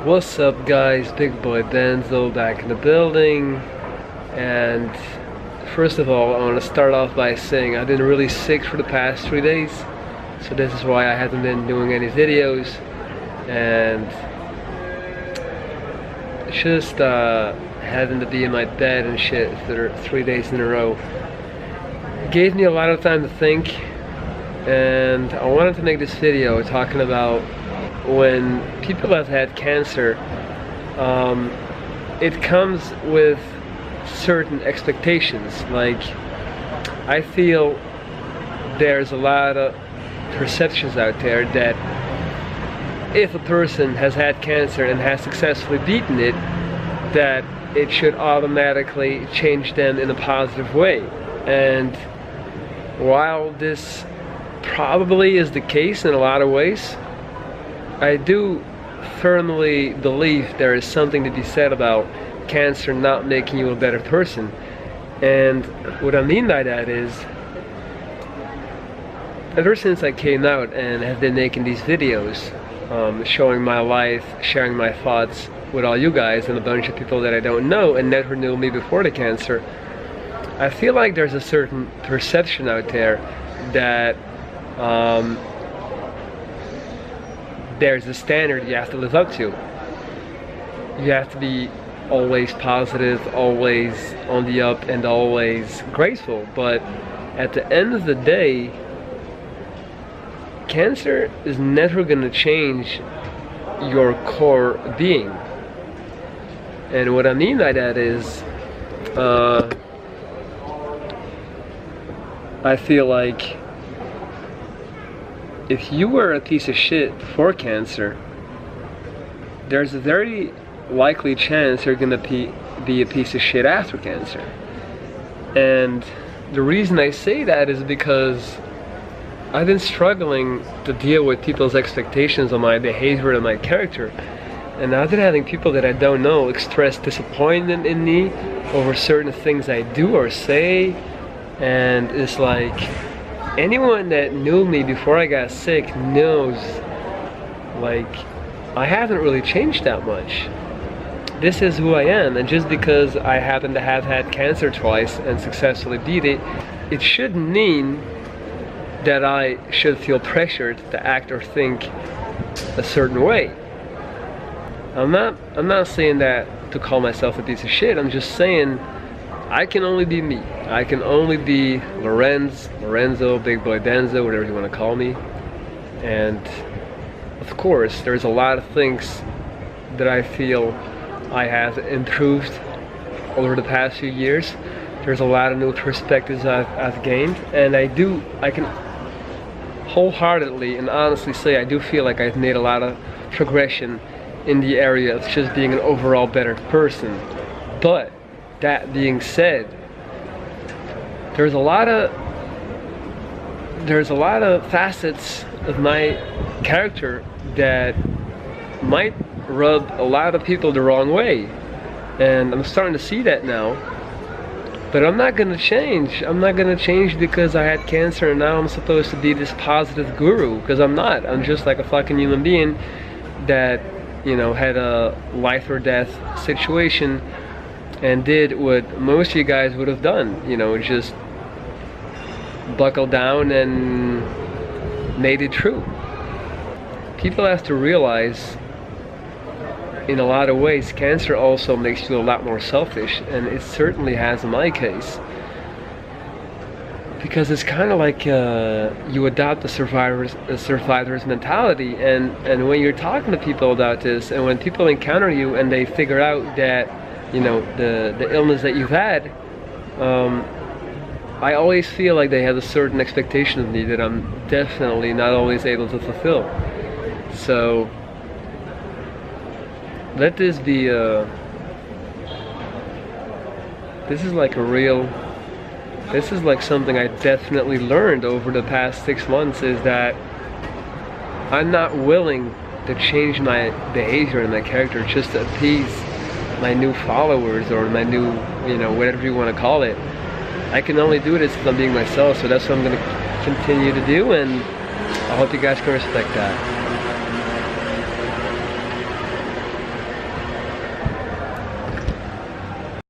What's up guys, Big Boy Denzel back in the building. And first of all, I want to start off by saying I've been really sick for the past 3 days, so this is why I haven't been doing any videos. And just having to be in my bed and shit for 3 days in a row gave me a lot of time to think. And I wanted to make this video talking about when people have had cancer, it comes with certain expectations. Like, I feel there's a lot of perceptions out there that if a person has had cancer and has successfully beaten it, that it should automatically change them in a positive way. And while this probably is the case in a lot of ways, I do firmly believe there is something to be said about cancer not making you a better person. And what I mean by that is, ever since I came out and have been making these videos, showing my life, sharing my thoughts with all you guys and a bunch of people that I don't know and never knew me before the cancer, I feel like there's a certain perception out there that there's a standard you have to live up to. You have to be always positive, always on the up, and always grateful. But at the end of the day, cancer is never going to change your core being. And what I mean by that is, I feel like if you were a piece of shit before cancer, there's a very likely chance you're gonna be a piece of shit after cancer. And the reason I say that is because I've been struggling to deal with people's expectations on my behavior and my character. And I've been having people that I don't know express disappointment in me over certain things I do or say. And it's like, anyone that knew me before I got sick knows, like, I haven't really changed that much. This is who I am, and just because I happen to have had cancer twice and successfully beat it, it shouldn't mean that I should feel pressured to act or think a certain way. I'm not saying that to call myself a piece of shit. I'm just saying I can only be me. I can only be Lorenzo, Big Boy Denzel, whatever you want to call me. And of course, there's a lot of things that I feel I have improved over the past few years. There's a lot of new perspectives I've gained, and I can wholeheartedly and honestly say I do feel like I've made a lot of progression in the area of just being an overall better person. But that being said, there's a lot of facets of my character that might rub a lot of people the wrong way, and I'm starting to see that now. But I'm not gonna change. I'm not gonna change because I had cancer and now I'm supposed to be this positive guru, because I'm not. I'm just like a fucking human being that, you know, had a life or death situation and did what most of you guys would have done, you know, just buckled down and made it true. People have to realize, in a lot of ways, cancer also makes you a lot more selfish, and it certainly has in my case. Because it's kind of like you adopt a survivor's mentality, and when you're talking to people about this, and when people encounter you and they figure out that, you know, the illness that you've had, I always feel like they have a certain expectation of me that I'm definitely not always able to fulfill. So let this be this is like something I definitely learned over the past 6 months, is that I'm not willing to change my behavior and my character just to appease my new followers or my new, you know, whatever you want to call it. I can only do this if I'm being myself, so that's what I'm going to continue to do, and I hope you guys can respect that.